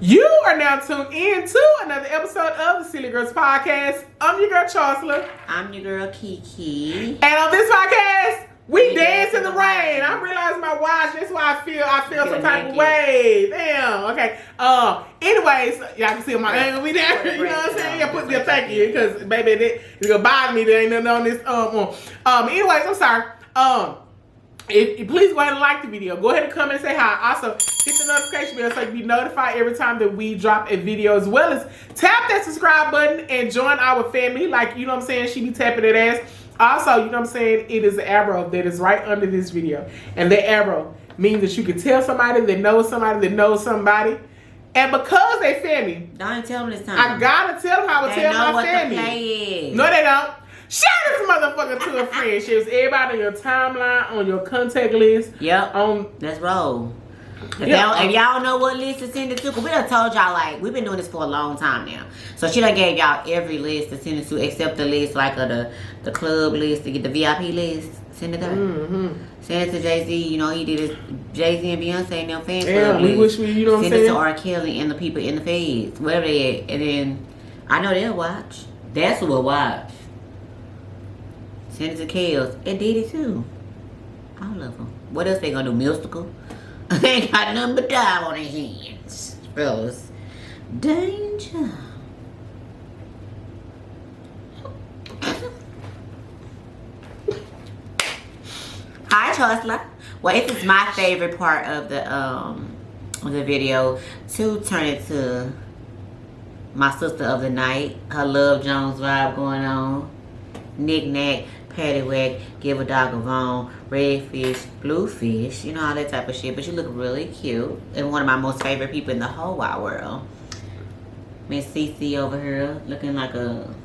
You are now tuned in to another episode of the Sillygirlspodcast. I'm your girl Charsla. I'm your girl KeeKee. And on this podcast, we dance in the rain. I realized my watch. That's why I feel some type of way. Damn. Okay. Anyways, y'all can see my angle. We there. You know what I'm saying? Yeah, put me a thank you because baby, it's gonna bother me. There ain't nothing on this. Anyways, I'm sorry. If please go ahead and like the video. Go ahead and comment and say hi. Also, hit the notification bell so you can be notified every time that we drop a video, as well as tap that subscribe button and join our family. Like, you know what I'm saying? She be tapping that ass. Also, you know what I'm saying? It is an arrow that is right under this video. And that arrow means that you can tell somebody that knows somebody that knows somebody. And because they family. Don't tell them this time. I gotta tell them how to tell my family. The play is. No, they don't. Share this motherfucker to a friend. Share everybody on your timeline, on your contact list. Yep. Let's roll. If y'all know what list to send it to, because we done told y'all, like, we've been doing this for a long time now. So she done gave y'all every list to send it to, except the list, like, the club list, to get the VIP list. Send it there. Send it to Jay-Z. You know, he did his Jay-Z and Beyonce and them fans club we list. wish we, you know what I'm saying? Send it to R. Kelly and the people in the feds, wherever they at. And then, I know they'll watch. That's who will watch. Send it to Kels and Diddy too. All of them. What else they gonna do? Mystical? They ain't got nothing but time on their hands. Fellas. Danger. Hi, Charsla. Well, this is my favorite part of the video, to turn it to my sister of the night. Her Love Jones vibe going on. Knick-knack, paddywhack, give a dog a bone, red fish, blue fish, you know, all that type of shit. But you look really cute. And one of my most favorite people in the whole wide world. Miss Cece over here, looking like a,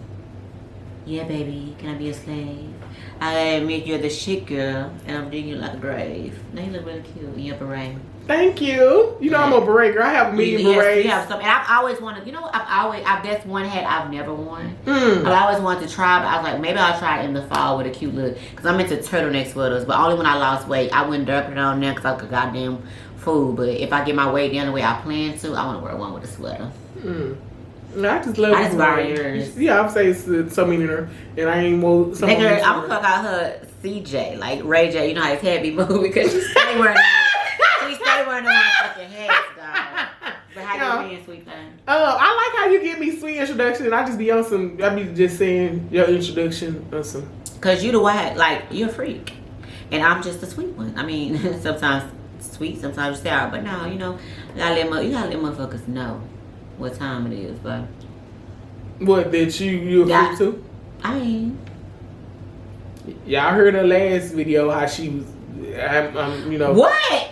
yeah, baby, can I be a slave? I admit you're the shit girl, and I'm digging you like a grave. Now you look really cute in your beret. Thank you. You know I'm a beret girl. I have a medium beret. Yeah, and I've always wanted, you know, that's one hat I've never worn. I've always wanted to try, but I was like, maybe I'll try it in the fall with a cute look. Because I'm into turtleneck sweaters, but only when I lost weight. I wouldn't dare put it on there because I was a goddamn fool. But if I get my weight down the way I plan to, I want to wear one with a sweater. No, I just love yours. Yeah, I'm saying it's so mean her, and I ain't more. I'm gonna fuck out her CJ, like Ray J. You know how his head be moving because she's stay wearing that fucking hats, dog. But how you being, sweet thing? I like how you give me sweet introduction. I just be on some. I be just saying your introduction or some. Cause you the white, like you're a freak, and I'm just the sweet one. I mean, sometimes sweet, sometimes sour, but no, you know, you gotta let motherfuckers know what time it is, but what that you a freak too? I mean, y'all heard her last video how she was, you know what?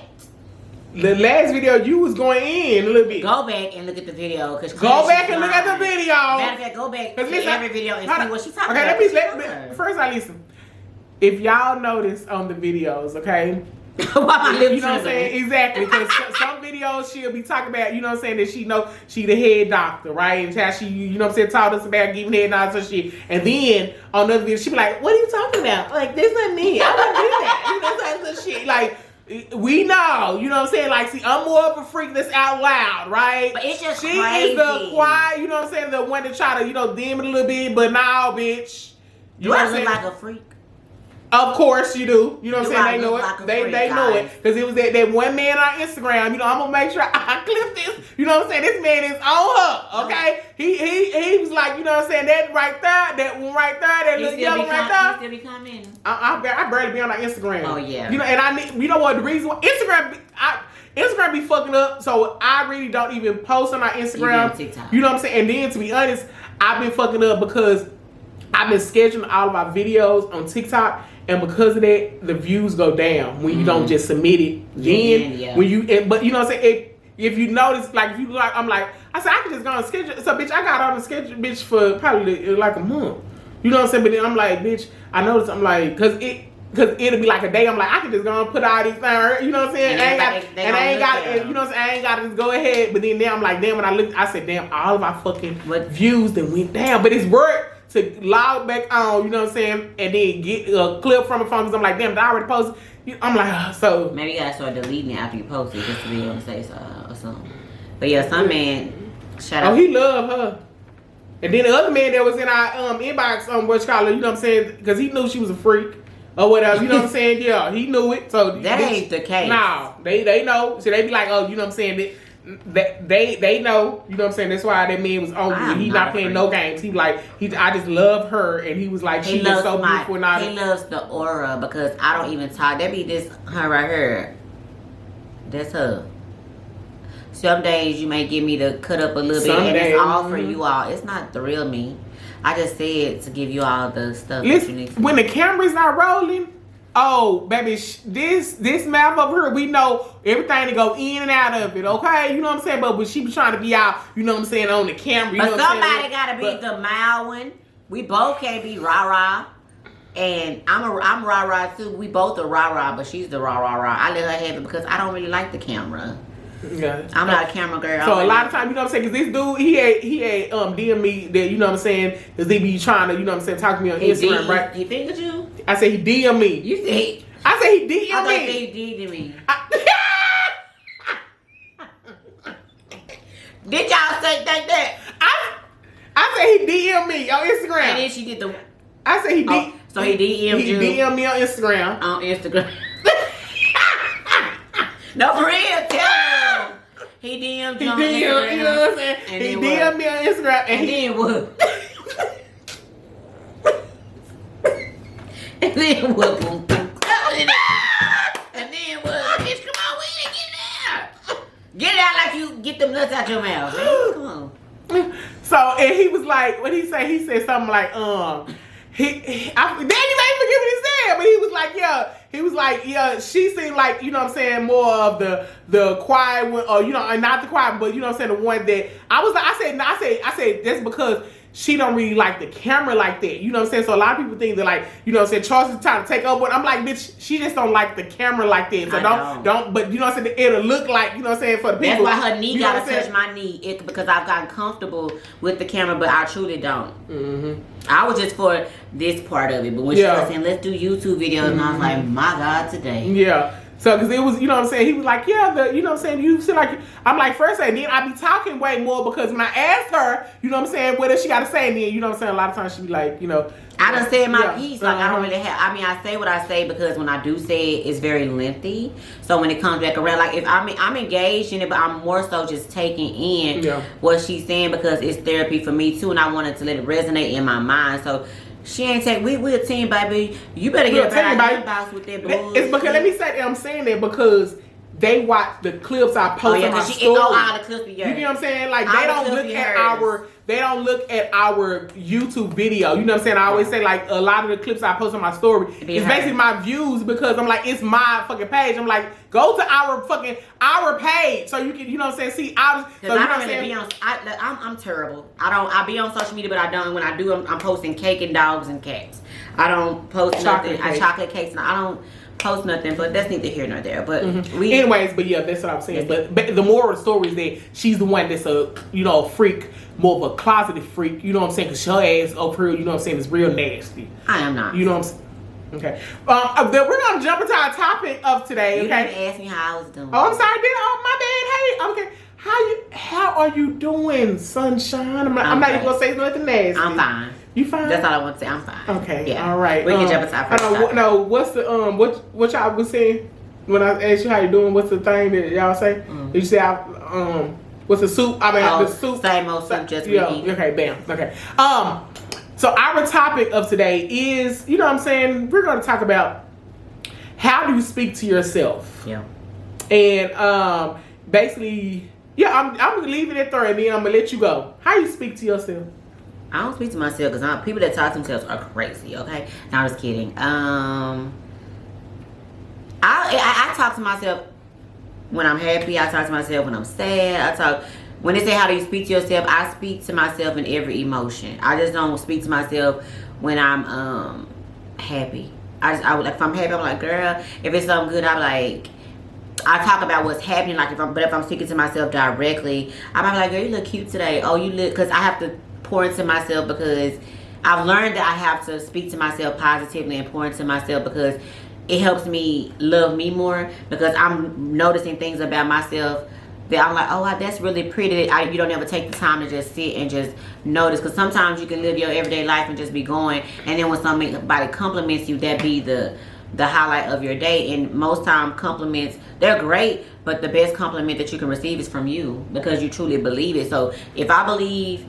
The last video you was going in a little bit. Go back and look at the video, cause go back and look at the video. Matter of fact, go back to every video and see what she's talking about. Okay, first I listen. If y'all notice on the videos, okay. Why my lips, you know what I'm saying? Exactly. Because some videos she'll be talking about, you know what I'm saying, that she know she the head doctor, right? And how she, you know what I'm saying, taught us about giving head nods and shit. And then on another video, she be like, what are you talking about? Like, this not me. I don't do that. You know what I'm saying? Shit. Like, we know, you know what I'm saying? Like, see, I'm more of a freak that's out loud, right? But it's just she crazy. Is the quiet, you know what I'm saying, the one to try to, you know, dim it a little bit, but now, bitch. You do I look like a freak? Of course you do. You know what I'm saying? They know it. Like they know it. Because it was that one man on Instagram. You know, I'm going to make sure I clip this. You know what I'm saying? This man is on her. Okay? He was like, you know what I'm saying? That right there. That one right there. That little yellow right there. He still be coming. I barely be on our Instagram. Oh, yeah. You know, and I need, you know what? The reason why Instagram be fucking up. So I really don't even post on our Instagram. TikTok. You know what I'm saying? And then to be honest, I've been fucking up because I've been scheduling all of my videos on TikTok. And because of that, the views go down when you don't just submit it. Then when you, but you know what I'm saying? If you notice, like if you like, I said I can just go on schedule. So bitch, I got on the schedule, bitch, for probably like a month. You know what I'm saying? But then I'm like, bitch, I noticed. I'm like, cause it'll be like a day. I'm like, I can just go and put all these things. You know what I'm saying? I ain't got, you know what I'm saying? I ain't got to just go ahead. But then now I'm like, damn. When I looked, I said, damn, all of our fucking views that went down. But it's work to log back on, you know what I'm saying, and then get a clip from a phone because I'm like, damn, did I already post? I'm like, so. Maybe you gotta start deleting it after you post it just to be able to say so or something. But yeah, some man, shout out. Oh, he loved her. And then the other man that was in our inbox, what you call it, you know what I'm saying? Because he knew she was a freak or whatever, you know what I'm saying? Yeah, he knew it. So that ain't the case. No, they know. So they be like, oh, you know what I'm saying? They know, you know what I'm saying? That's why that man was on. He's not playing no games. He like, I just love her. And he was like, she is so beautiful. He loves the aura because I don't even talk. That be this, her right here. That's her. Some days you may give me to cut up a little bit, and it's all for you all. It's not the real me. I just said to give you all the stuff that you need to when the camera's not rolling, oh baby, this mouth over here, we know everything to go in and out of it. Okay, you know what I'm saying? But when she be trying to be out, you know what I'm saying, on the camera. You but know what somebody gotta be the mild one. We both can't be rah rah. And I'm rah rah too. We both are rah rah, but she's the rah rah rah. I let her have it because I don't really like the camera. Yeah. I'm not a camera girl. So a lot of times, you know what I'm saying, because this dude, he had DM me that, you know what I'm saying, because he be trying to, you know what I'm saying, talk to me on Instagram, right? He fingered you? I said he DM me. You said? I said he DM me. I thought he did me. Did y'all say that? I said he DM me on Instagram. And then she did the... I said he did. So he DM'd you? He DM me on Instagram. On Instagram. No, for real, tell him. He DM'd you on Instagram. You know what I'm saying? And he DM'd me on Instagram. And then what? And then what? And then what? Bitch, come on, we ain't get it out. Get it out like you get them nuts out your mouth. Man. Come on. So, and he was like, what he say? He said something like, then you made me forget what he said, but he was like, yeah. He was like, yeah, she seemed like, you know what I'm saying, more of the quiet one, or, you know, and not the quiet, but, you know what I'm saying, the one that, I said, that's because she don't really like the camera like that, you know what I'm saying? So a lot of people think that, like, you know what I'm saying, Charsla trying to take over, and I'm like, bitch, she just don't like the camera like that. So don't, but you know what I'm saying, it'll look like, you know what I'm saying, for the people. That's why her knee gotta touch my knee, because I've gotten comfortable with the camera, but I truly don't. Mm-hmm. I was just for this part of it, but when she was saying, let's do YouTube videos, and I was like, my God, today. Yeah. So, because it was, you know what I'm saying, he was like, yeah, you know what I'm saying, you feel like, I'm like, first, and then I be talking way more, because when I asked her, you know what I'm saying, what does she got to say, and then, you know what I'm saying, a lot of times she be like, you know. I done said my piece, like, I don't really have, I mean, I say what I say, because when I do say it, it's very lengthy. So when it comes back around, like, if I'm engaged in it, but I'm more so just taking in what she's saying, because it's therapy for me, too, and I wanted to let it resonate in my mind. So she ain't take. We a team, baby. You better get a inbox with that bullshit. It's because, let me say that I'm saying that because they watch the clips I post on my story. All the clips you know what I'm saying? Like, they don't look at our YouTube video. You know what I'm saying? I always say, like, a lot of the clips I post on my story is basically my views, because I'm like, it's my fucking page. I'm like, go to our page so you can, you know what I'm saying, see ours. So, I don't really be on. I'm terrible. I be on social media, but I don't. When I do, I'm posting cake and dogs and cats. I don't post chocolate cakes, and I don't post nothing, but that's neither here nor there. But anyways, but yeah, that's what I'm saying. But the moral of the story is that she's the one that's a, you know, a freak, more of a closeted freak. You know what I'm saying? Because her ass over here, you know what I'm saying, is real nasty. I am not. You know what I'm saying? Okay. We're gonna jump into our topic of today. You okay. didn't ask me how I was doing. Oh, I'm sorry. My bad. Hey. Okay. How are you doing, sunshine? I'm not even gonna say nothing nasty. I'm fine. You fine? That's all I want to say. I'm fine. Okay. Yeah. All right. We can jump into our first topic. No. What's the what y'all was saying when I asked you how you doing? What's the thing that y'all say? You say what's the soup? I mean the soup. Same old soup, just reheated. Okay. Bam. Okay. So our topic of today is, you know what I'm saying, we're going to talk about how do you speak to yourself. Yeah. And basically, I'm going to leave it at there, and then I'm going to let you go. How you speak to yourself? I don't speak to myself because people that talk to themselves are crazy, okay? No, I'm just kidding. I talk to myself when I'm happy. I talk to myself when I'm sad. When they say how do you speak to yourself, I speak to myself in every emotion. I just don't speak to myself when I'm happy. If I'm happy, I'm like, girl, if it's something good, I'm like, I talk about what's happening. Like, if I'm speaking to myself directly, I'm like, girl, you look cute today. Oh, you look, because I have to pour into myself, because I've learned that I have to speak to myself positively and pour into myself, because it helps me love me more, because I'm noticing things about myself that I'm like, oh, wow, that's really pretty. You don't ever take the time to just sit and just notice. Because sometimes you can live your everyday life and just be going. And then when somebody compliments you, that be the highlight of your day. And most time compliments, they're great. But the best compliment that you can receive is from you. Because you truly believe it. So if I believe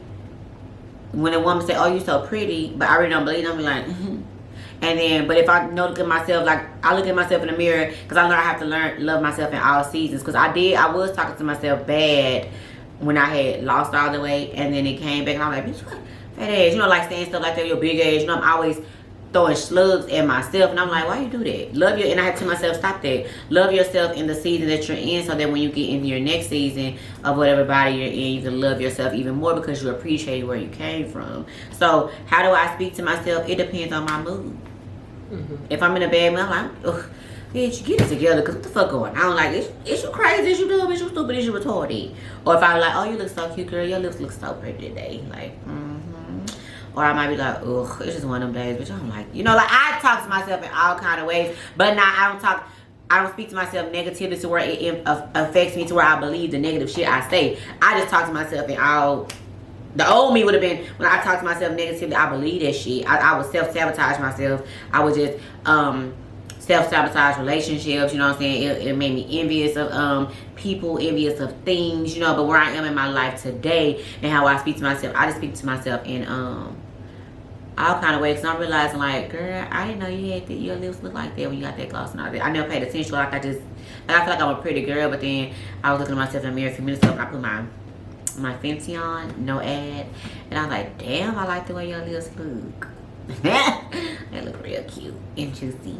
when a woman say, oh, you're so pretty, but I really don't believe it, I'm like, And then, but if I look at myself, like I look at myself in the mirror, because I learned I have to love myself in all seasons. Because I was talking to myself bad when I had lost all the weight, and then it came back, and I'm like, bitch, what fat ass, like saying stuff like that, your big ass, I'm always throwing slugs at myself, and I'm like, why you do that? And I had to tell myself, stop that. Love yourself in the season that you're in, so that when you get into your next season of whatever body you're in, you can love yourself even more because you appreciate where you came from. So how do I speak to myself? It depends on my mood. If I'm in a bad mood, I'm like, ugh, bitch, get it together, because what the fuck going on? Like, is you crazy? Is you dumb? Is you stupid? Is you retarded? Or if I'm like, oh, you look so cute, girl. Your lips look so pretty today. Like, Or I might be like, ugh, it's just one of them days, bitch. I'm like, like I talk to myself in all kind of ways, but now I don't speak to myself negatively to where it affects me to where I believe the negative shit I say. I just talk to myself in all. The old me would have been, when I talk to myself negatively, I believe that shit. I would self-sabotage myself. I would just self-sabotage relationships, you know what I'm saying? It made me envious of people, envious of things, but where I am in my life today and how I speak to myself, I just speak to myself in all kind of ways. So I'm realizing, like, girl, I didn't know your lips look like that when you got that gloss and all that. I never paid attention. I feel like I'm a pretty girl, but then I was looking at myself in the mirror a few minutes ago, and I put my Fenty on, no ad, and I was like, damn, I like the way your lips look. They look real cute and juicy.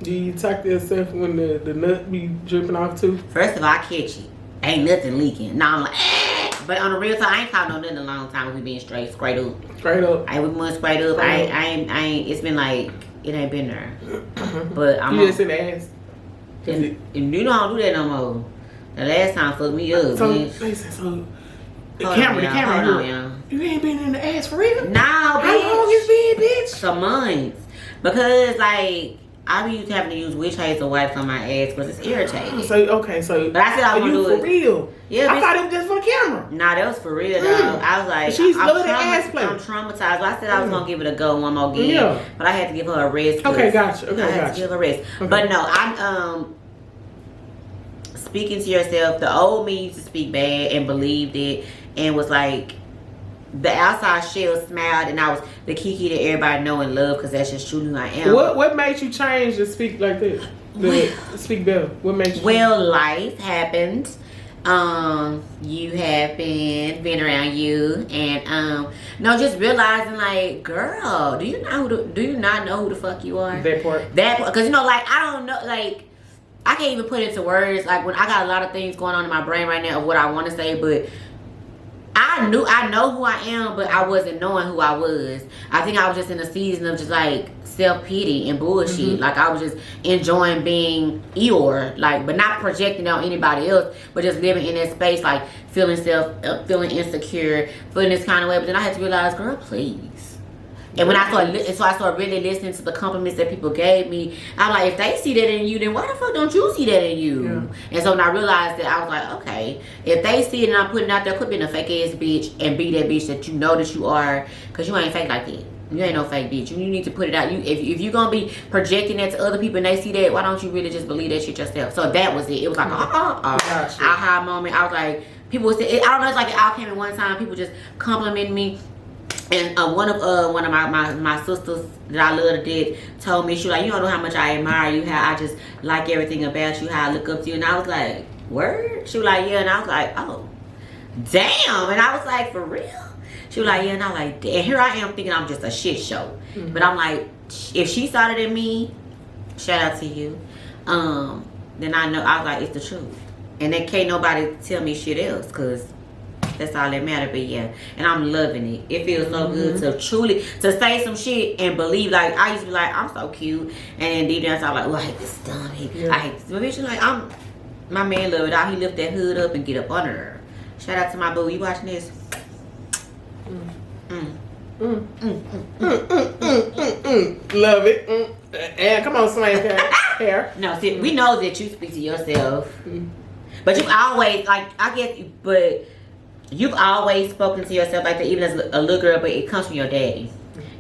Do you talk to yourself when the nut be dripping off too? First of all, I catch it. Ain't nothing leaking. Now I'm like, but on the real time, I ain't caught no nothing in a long time with me being straight up. Straight up. I ain't been straight up. I ain't. It's been like, it ain't been there. But I'm. You just in the ass. And you know I don't do that no more. The last time fucked me up. So the camera. You ain't been in the ass for real? No, bitch. How long it's been, bitch? Some months. Because like I be having to use witch hazel wipes on my ass because it's irritating. So but I said I was gonna do it for real. Yeah, I thought it was just for the camera. Nah, that was for real though. I was like, she's loaded ass play. I'm traumatized. I said I was gonna give it a go one more again, but I had to give her a rest. Okay, gotcha. I had to give her a rest. Okay. But no, I'm speaking to yourself. The old me used to speak bad and believed it and was like, the outside shell smiled, and I was the KeeKee that everybody know and love because that's just truly who I am. What made you change to speak like this? Speak better. What made you? Well, life happened. You have been around you, and just realizing, like, girl, do you not know who the fuck you are? That part, because like I don't know, like I can't even put it into words. Like when I got a lot of things going on in my brain right now of what I want to say, but I know who I am, but I wasn't knowing who I was. I think I was just in a season of just like self-pity and bullshit. Like I was just enjoying being Eeyore, like, but not projecting on anybody else, but just living in that space, like feeling insecure, feeling this kind of way. But then I had to realize, girl, please. And when I started really listening to the compliments that people gave me, I'm like, if they see that in you, then why the fuck don't you see that in you? Yeah. And so when I realized that, I was like, okay, if they see it and I'm putting it out there, quit being a fake ass bitch and be that bitch that you know that you are, because you ain't fake like that. You ain't no fake bitch. You need to put it out. If you're going to be projecting that to other people and they see that, why don't you really just believe that shit yourself? So that was it. It was like aha moment. I was like, people would say, I don't know, it's like it all came in one time. People just complimented me. And one of my sisters that I love to death told me, she was like, you don't know how much I admire you, how I just like everything about you, how I look up to you. And I was like, word? She was like, yeah. And I was like, oh, damn. And I was like, for real? She was like, yeah. And I was like, damn. Here I am thinking I'm just a shit show. But I'm like, if she saw it in me, shout out to you. Then I know, I was like, it's the truth. And then can't nobody tell me shit else, because that's all that matters. But yeah, and I'm loving it. It feels so good to say some shit and believe. Like I used to be like, I'm so cute, and then deep down I was like, oh, I hate this stomach. I hate this. But bitch, like my man love it all. He lift that hood up and get up under her. Shout out to my boo. You watching this? Love it. And come on, slang hair. No, see, we know that you speak to yourself. But you've always, like, I guess, but you've always spoken to yourself like that, even as a little girl, but it comes from your daddy.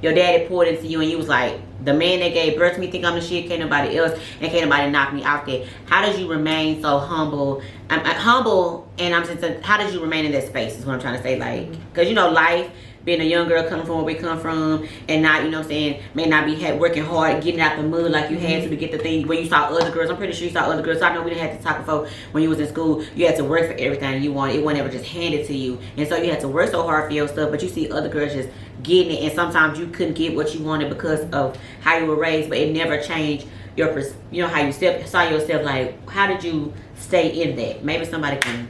Your daddy poured into you and you was like, the man that gave birth to me think I'm the shit, can't nobody else, and can't nobody knock me out there. How did you remain so humble? Humble, and I'm just, how did you remain in that space is what I'm trying to say. Like, because, you know, life, being a young girl coming from where we come from, and not, you know what I'm saying, may not be working hard, getting out the mud like you had to get the thing where you saw other girls. I'm pretty sure you saw other girls. So I know we didn't have to talk before when you was in school. You had to work for everything you wanted. It wasn't ever just handed to you. And so you had to work so hard for your stuff, but you see other girls just getting it, and sometimes you couldn't get what you wanted because of how you were raised, but it never changed your, you know, how you saw yourself. Like, how did you stay in that? Maybe somebody can.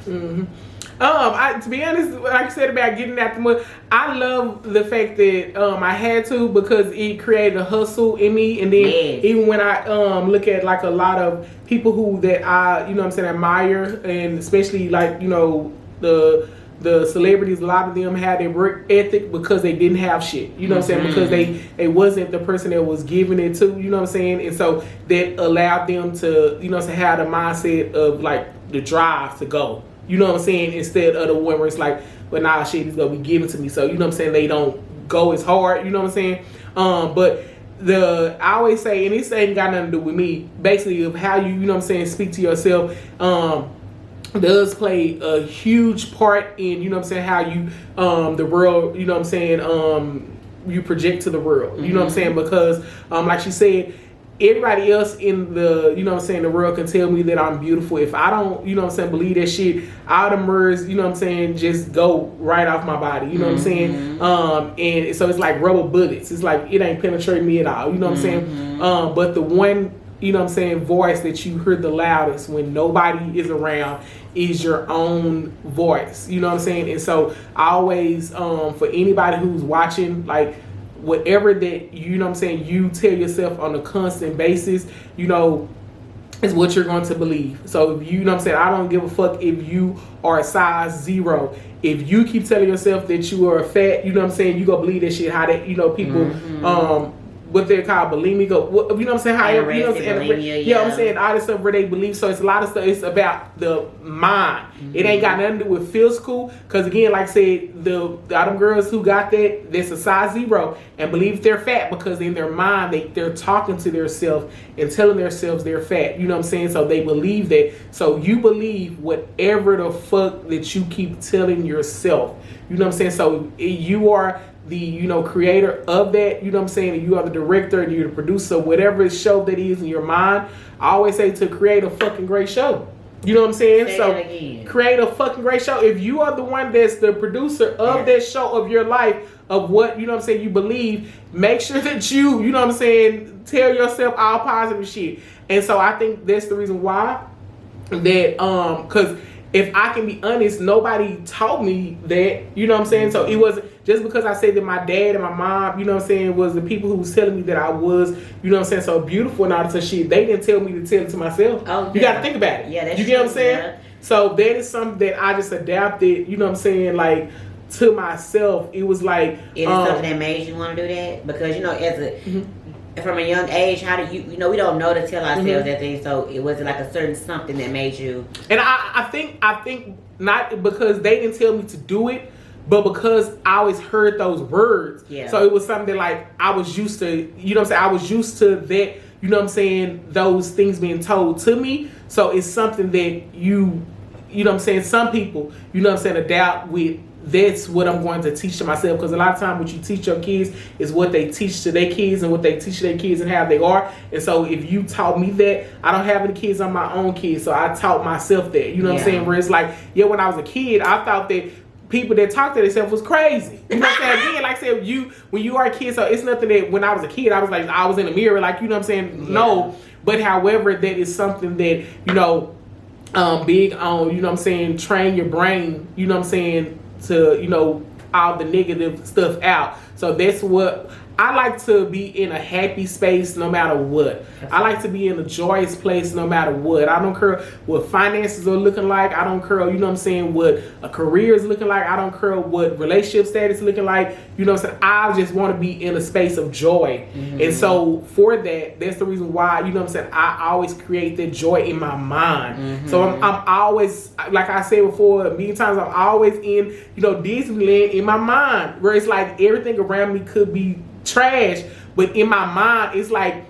To be honest, like you said about getting out the mud, I love the fact that I had to, because it created a hustle in me. And then even when I look at like a lot of people that I, you know what I'm saying, admire, and especially like, you know, the celebrities, a lot of them had their work ethic because they didn't have shit. You know what I'm saying? Because they wasn't the person that was giving it to, you know what I'm saying? And so that allowed them to, you know, to have the mindset of like the drive to go. You know what I'm saying? Instead of the one where it's like, well, nah, shit is gonna be given to me. So, you know what I'm saying? They don't go as hard, you know what I'm saying? But I always say, and this ain't got nothing to do with me, basically of how you know what I'm saying, speak to yourself, does play a huge part in, you know what I'm saying, how you, the world, you know what I'm saying, you project to the world, you know what I'm saying? Because, like she said, everybody else in the, you know what I'm saying, the world can tell me that I'm beautiful. If I don't, you know what I'm saying, believe that shit, all the words, you know what I'm saying, just go right off my body, you know what I'm saying? And so it's like rubber bullets. It's like, it ain't penetrating me at all, you know what I'm saying? But the one, you know what I'm saying, voice that you heard the loudest when nobody is around is your own voice, you know what I'm saying? And so I always, for anybody who's watching, like, whatever that, you know what I'm saying, you tell yourself on a constant basis, you know, is what you're going to believe. So if you know what I'm saying, I don't give a fuck if you are a size 0. If you keep telling yourself that you are a fat, you know what I'm saying, you gonna believe that shit. How that, you know, people what they're called bulimic, or, you know what I'm saying, however, you know what I'm saying, yeah, I'm saying all this stuff where they believe. So it's a lot of stuff, it's about the mind. It ain't got nothing to do with physical, because again, like I said, the them girls who got that's a size 0 and believe they're fat, because in their mind they're talking to themselves and telling themselves they're fat, you know what I'm saying? So they believe that. So you believe whatever the fuck that you keep telling yourself, you know what I'm saying? So you are the, you know, creator of that, you know what I'm saying, and you are the director and you're the producer, whatever show that is in your mind. I always say to create a fucking great show, you know what I'm saying? So create a fucking great show. If you are the one that's the producer of that show of your life, of what, you know what I'm saying, you believe, make sure that you know what I'm saying, tell yourself all positive shit. And so I think that's the reason why that, because if I can be honest, nobody taught me that, you know what I'm saying? So it wasn't just because I said that my dad and my mom, you know what I'm saying, was the people who was telling me that I was, you know what I'm saying, so beautiful and all this shit. They didn't tell me to tell it to myself. You got to think about it. Yeah, that's you get what I'm saying? Yeah. So that is something that I just adapted, you know what I'm saying, like, to myself. It was like... Is it something that made you want to do that? Because, you know, as a... From a young age, how do you know, we don't know to tell ourselves that thing, so it wasn't like a certain something that made you... And I think not because they didn't tell me to do it, but because I always heard those words. Yeah. So it was something that, like, I was used to, you know what I'm saying, I was used to that, you know what I'm saying, those things being told to me. So it's something that you know what I'm saying, some people, you know what I'm saying, adapt with. That's what I'm going to teach to myself, because a lot of times what you teach your kids is what they teach to their kids and what they teach their kids and how they are. And so if you taught me that, I don't have any kids, I'm my own kid, so I taught myself that, you know what I'm saying, where it's like, when I was a kid, I thought that people that talk to themselves was crazy, you know what I'm saying? Again, like I said, when you are a kid, so it's nothing that when I was a kid I was like, I was in the mirror, like, you know what I'm saying, no, but however, that is something that, you know, big on, you know what I'm saying, train your brain, you know what I'm saying, to, you know, all the negative stuff out. So that's what I like to be in a happy space no matter what. I like to be in a joyous place no matter what. I don't care what finances are looking like. I don't care, you know what I'm saying, what a career is looking like. I don't care what relationship status is looking like. You know what I'm saying? I just want to be in a space of joy. And so for that's the reason why, you know what I'm saying, I always create that joy in my mind. So I'm always, like I said before, many times I'm always in, you know, Disneyland in my mind, where it's like everything around me could be trash, but in my mind it's like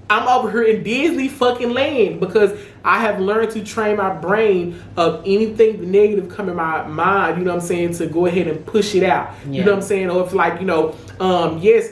I'm over here in Disney fucking land, because I have learned to train my brain of anything negative come in my mind, you know what I'm saying, to go ahead and push it out. You know what I'm saying? Or if like, you know, yes,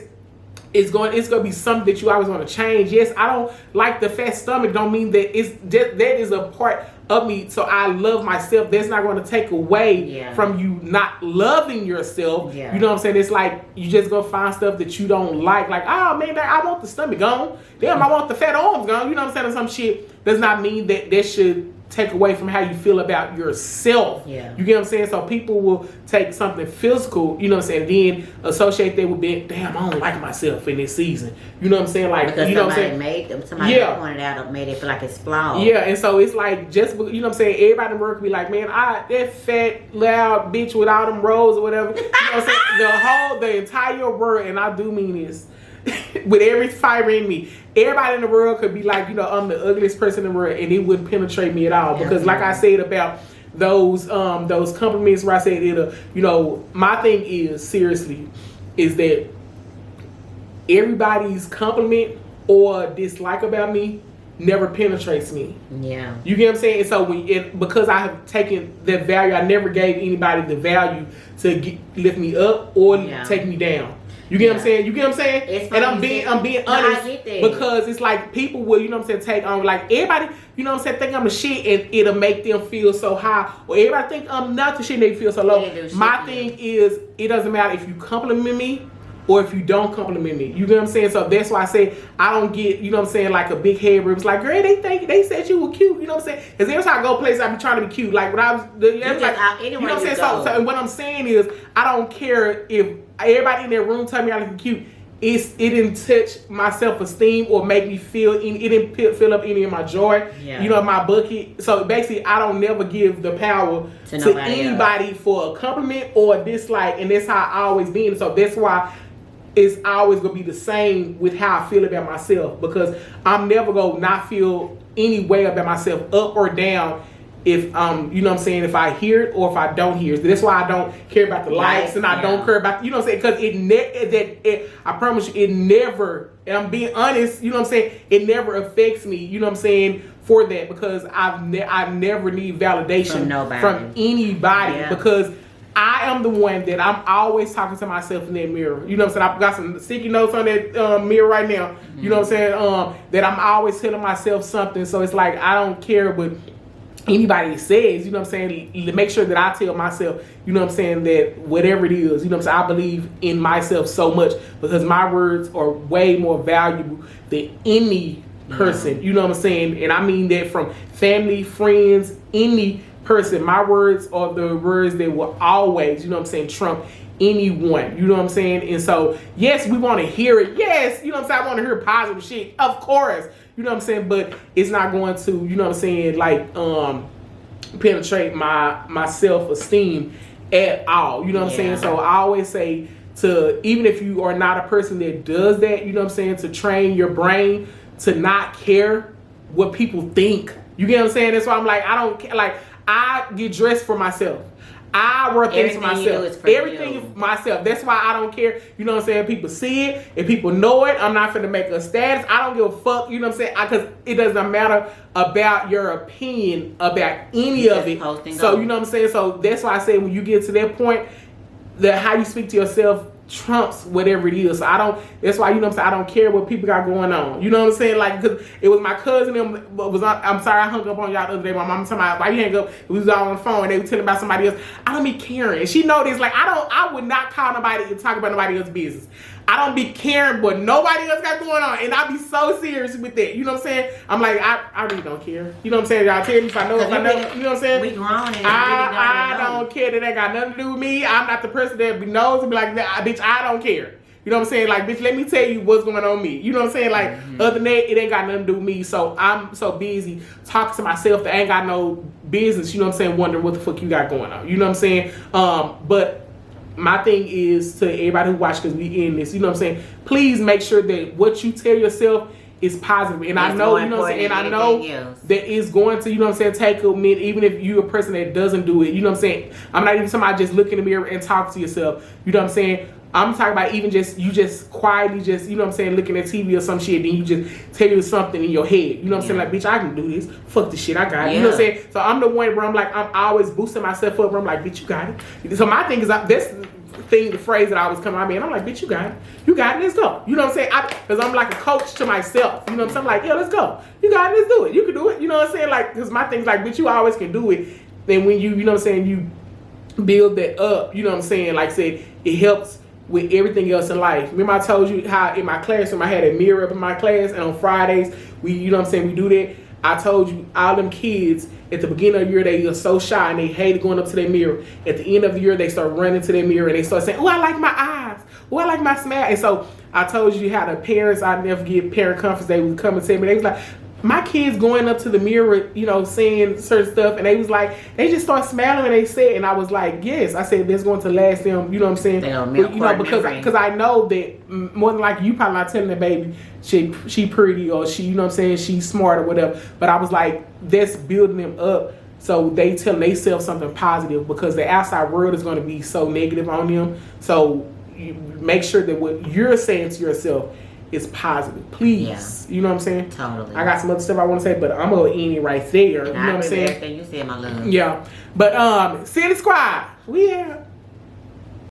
it's going to be something that you always want to change. Yes, I don't like the fat stomach, don't mean that that is a part of me. So I love myself. That's not going to take away from you not loving yourself. You know what I'm saying? It's like you just go find stuff that you don't like oh man, I want the stomach gone. Damn, I want the fat arms gone. You know what I'm saying? Or some shit does not mean that should take away from how you feel about yourself. You get what I'm saying? So people will take something physical, you know what I'm saying, then associate that with being, damn, I don't like myself in this season. You know what I'm saying? Like, because you know what I'm saying? Somebody pointed out, made it feel like it's flawed. And so it's like, just, you know what I'm saying, everybody in the work can be like, man, that fat, loud bitch with all them rolls or whatever. You know what I'm saying? The entire world, and I do mean this, with every fiber in me, everybody in the world could be like, you know, I'm the ugliest person in the world, and it wouldn't penetrate me at all. Because like I said about those compliments where I said it, you know, my thing is, seriously, is that everybody's compliment or dislike about me never penetrates me. You get what I'm saying? And so because I have taken that value, I never gave anybody the value to lift me up or take me down. You get what I'm saying? You get what I'm saying? And I'm being honest, because it's like people will, you know what I'm saying, take on, like, everybody, you know what I'm saying, think I'm the shit and it'll make them feel so high. Or everybody think I'm not the shit and they feel so low. My thing is, it doesn't matter if you compliment me or if you don't compliment me. You get what I'm saying? So that's why I say I don't get, you know what I'm saying, like a big head where it's like, girl, they said you were cute. You know what I'm saying? Because every time I go places, I be trying to be cute. Like when I was, you know what I'm saying? So and what I'm saying is, I don't care if everybody in that room tell me I look cute. It didn't touch my self-esteem or make me feel, it didn't fill up any of my joy, you know, my bucket. So basically, I don't never give the power to anybody for a compliment or a dislike. And that's how I always been. So that's why it's always going to be the same with how I feel about myself. Because I'm never going to not feel any way about myself, up or down, if you know what I'm saying, if I hear it or if I don't hear it. That's why I don't care about the likes, and I don't care about, you know what I'm saying, because I promise you, it never, and I'm being honest, you know what I'm saying, it never affects me, you know what I'm saying, for that, because I never need validation from anybody, because I am the one that I'm always talking to myself in that mirror. You know what I'm saying? I've got some sticky notes on that mirror right now. You know what I'm saying? That I'm always telling myself something. So it's like, I don't care what anybody says, you know what I'm saying, to make sure that I tell myself, you know what I'm saying, that whatever it is, you know what I'm saying, I believe in myself so much, because my words are way more valuable than any person, you know what I'm saying, and I mean that from family, friends, any person. My words are the words that will always, you know what I'm saying, trump anyone, you know what I'm saying. And so yes, we want to hear it, yes, you know what I'm saying, I want to hear positive shit, of course, you know what I'm saying, but it's not going to, you know what I'm saying, like penetrate my self-esteem at all, you know what I'm saying. So I always say, to even if you are not a person that does that, you know what I'm saying, to train your brain to not care what people think. You get what I'm saying? That's why I'm like, I don't care. Like, I get dressed for myself. I work things for myself. Everything is myself. That's why I don't care. You know what I'm saying? People see it. If people know it, I'm not finna make a status. I don't give a fuck. You know what I'm saying? Because it doesn't matter about your opinion about any of it. So, you know what I'm saying? So that's why I say, when you get to that point, that how you speak to yourself trumps whatever it is. So I don't, that's why, you know what I'm saying, I don't care what people got going on. You know what I'm saying? Like, because it was my cousin, I'm sorry I hung up on y'all the other day. My mom told me, why you hang up? We was all on the phone and they were telling about somebody else. I don't be caring. And she know this. Like, I would not call nobody and talk about nobody else's business. I don't be caring what nobody else got going on. And I be so serious with that. You know what I'm saying? I'm like, I really don't care. You know what I'm saying? Y'all tell me if I know, you know what I'm saying? We grown and I don't care. That ain't got nothing to do with me. I'm not the person that knows and be like, nah, bitch, I don't care. You know what I'm saying? Like, bitch, let me tell you what's going on with me. You know what I'm saying? Like, other than that, it ain't got nothing to do with me. So I'm so busy talking to myself that I ain't got no business, you know what I'm saying, wondering what the fuck you got going on. You know what I'm saying? But my thing is to everybody who watch, because we in this, you know what I'm saying, please make sure that what you tell yourself is positive. And I know, you know what I'm saying, and I know that it's going to, you know what I'm saying, take a minute, even if you're a person that doesn't do it, you know what I'm saying. I'm not even somebody just look in the mirror and talk to yourself, you know what I'm saying. I'm talking about even just, you just quietly just, you know what I'm saying, looking at TV or some shit, then you just tell you something in your head, you know what I'm saying, like, bitch, I can do this, fuck this shit, I got it, you know what I'm saying. So I'm the one where I'm like, I'm always boosting myself up, where I'm like, bitch, you got it. So my thing is, this thing, the phrase that I always come out of me, and I'm like, bitch, you got it, let's go. You know what I'm saying? Because I'm like a coach to myself. You know what I'm saying? I'm like, yeah, let's go. You got it, let's do it. You can do it. You know what I'm saying? Like, because my thing's like, bitch, you always can do it. Then when you know what I'm saying, you build that up, you know what I'm saying? Like I said, it helps with everything else in life. Remember I told you how in my classroom I had a mirror up in my class, and on Fridays, you know what I'm saying, we do that. I told you, all them kids, at the beginning of the year, they are so shy and they hated going up to their mirror. At the end of the year, they start running to their mirror and they start saying, oh, I like my eyes. Oh, I like my smile. And so I told you how the parents, I never give parent conference, they would come and tell me, they was like, my kids going up to the mirror, you know, saying certain stuff, and they was like, they just start smiling and they said, and I was like, yes, I said, that's going to last them, you know what I'm saying? But, you know, because I know that more than likely you probably not telling the baby she pretty, or she, you know what I'm saying, she's smart or whatever. But I was like, that's building them up so they tell themselves something positive, because the outside world is going to be so negative on them. So you make sure that what you're saying to yourself is positive, please. Yeah. You know what I'm saying? Totally. I got some other stuff I want to say, but I'm gonna end it right there. You know what I'm saying? Everything you said, my love. Yeah, but Silly Squad, we have.